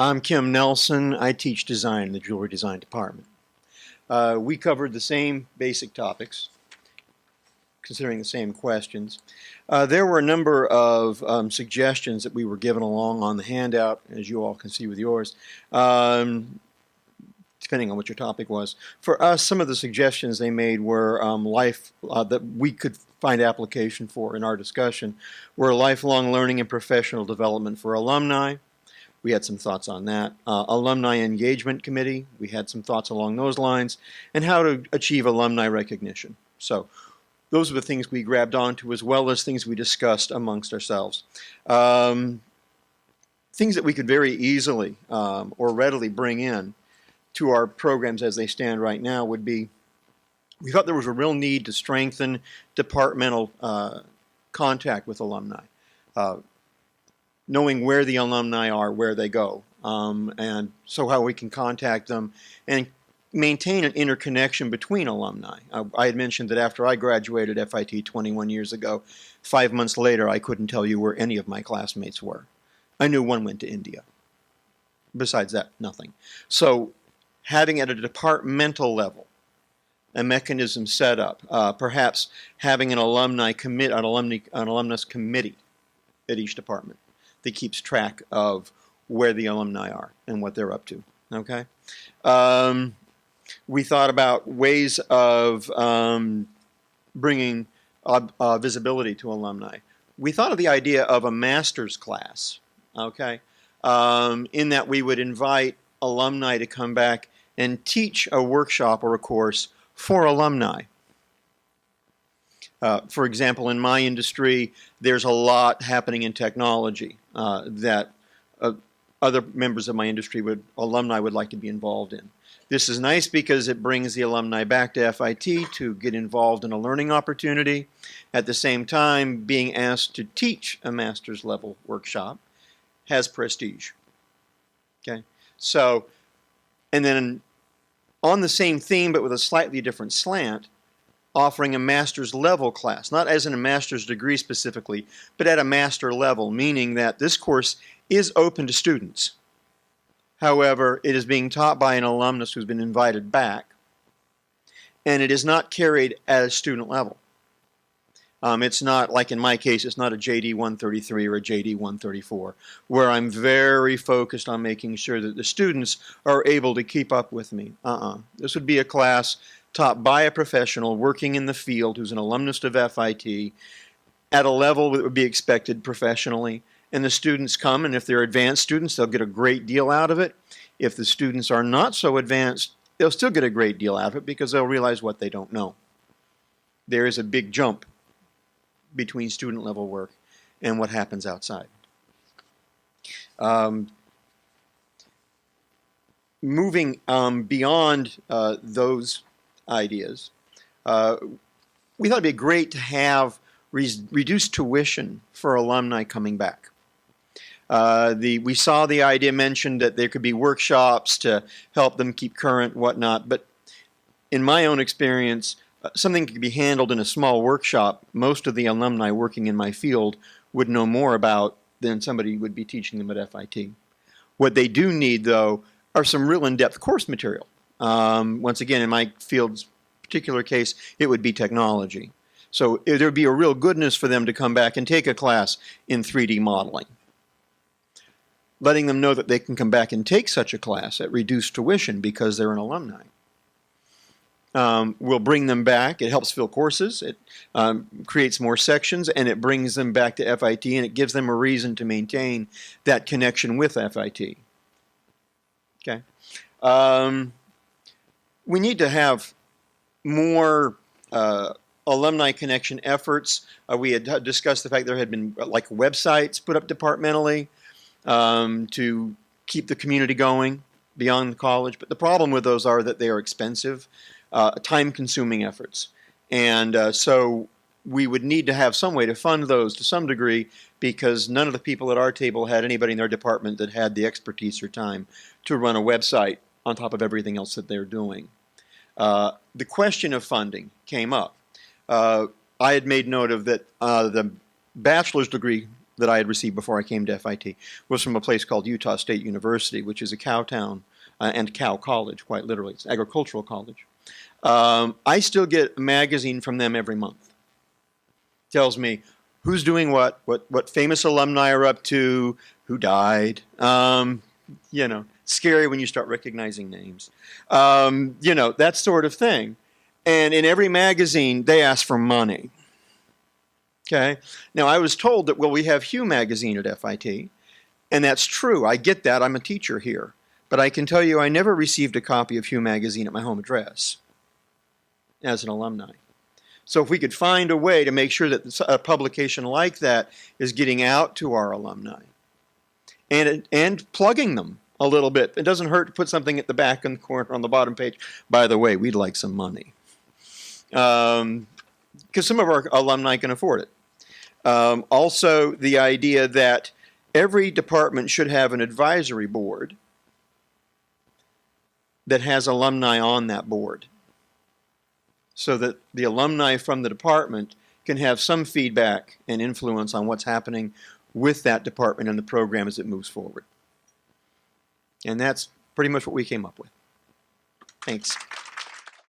I'm Kim Nelson. I teach design in the jewelry design department. We covered the same basic topics, considering the same questions. There were a number of suggestions that we were given along on the handout, as you all can see with yours, depending on what your topic was. For us, some of the suggestions they made were that we could find application for in our discussion were lifelong learning and professional development for alumni. We had some thoughts on that. Alumni Engagement Committee, we had some thoughts along those lines, and how to achieve alumni recognition. So those are the things we grabbed onto, as well as things we discussed amongst ourselves. Things that we could very easily or readily bring in to our programs as they stand right now would be, we thought there was a real need to strengthen departmental contact with alumni. Knowing where the alumni are, where they go, and so how we can contact them and maintain an interconnection between alumni. I had mentioned that after I graduated FIT 21 years ago, 5 months later I couldn't tell you where any of my classmates were. I knew one went to India. Besides that, nothing. So having at a departmental level a mechanism set up, perhaps having an alumnus committee at each department that keeps track of where the alumni are and what they're up to. Okay, we thought about ways of bringing visibility to alumni. We thought of the idea of a master's class. Okay, in that we would invite alumni to come back and teach a workshop or a course for alumni. For example, in my industry, there's a lot happening in technology that other members of my industry alumni would like to be involved in. This is nice because it brings the alumni back to FIT to get involved in a learning opportunity. At the same time, being asked to teach a master's level workshop has prestige. Okay, so, and then on the same theme but with a slightly different slant, offering a master's level class, not as in a master's degree specifically, but at a master level, meaning that this course is open to students. However, it is being taught by an alumnus who's been invited back, and it is not carried at a student level. It's not, like in my case, it's not a JD 133 or a JD 134, where I'm very focused on making sure that the students are able to keep up with me. This would be a class taught by a professional working in the field who's an alumnus of FIT at a level that would be expected professionally. And the students come, and if they're advanced students, they'll get a great deal out of it. If the students are not so advanced, they'll still get a great deal out of it because they'll realize what they don't know. There is a big jump between student level work and what happens outside. Moving beyond those ideas, we thought it'd be great to have reduced tuition for alumni coming back. We saw the idea mentioned that there could be workshops to help them keep current, whatnot, but in my own experience, something could be handled in a small workshop. Most of the alumni working in my field would know more about than somebody would be teaching them at FIT. What they do need, though, are some real in-depth course material. Once again, in my field's particular case, it would be technology. So there would be a real goodness for them to come back and take a class in 3D modeling. Letting them know that they can come back and take such a class at reduced tuition because they're an alumni. We'll bring them back. It helps fill courses. It creates more sections, and it brings them back to FIT, and it gives them a reason to maintain that connection with FIT. Okay. We need to have more alumni connection efforts. We had discussed the fact there had been like websites put up departmentally to keep the community going beyond the college, but the problem with those are that they are expensive, time-consuming efforts, and so we would need to have some way to fund those to some degree because none of the people at our table had anybody in their department that had the expertise or time to run a website on top of everything else that they're doing. The question of funding came up. I had made note of that the bachelor's degree that I had received before I came to FIT was from a place called Utah State University, which is a cow town and cow college, quite literally. It's an agricultural college. I still get a magazine from them every month. Tells me who's doing what famous alumni are up to, who died. You know, scary when you start recognizing names. You know, that sort of thing. And in every magazine, they ask for money. Okay. Now, I was told that, well, we have Hugh magazine at FIT, and that's true. I get that. I'm a teacher here. But I can tell you I never received a copy of Hugh magazine at my home address as an alumni. So if we could find a way to make sure that a publication like that is getting out to our alumni and plugging them a little bit. It doesn't hurt to put something at the back in the corner on the bottom page. By the way, we'd like some money. Because some of our alumni can afford it. Also, the idea that every department should have an advisory board that has alumni on that board, so that the alumni from the department can have some feedback and influence on what's happening with that department and the program as it moves forward. And that's pretty much what we came up with. Thanks.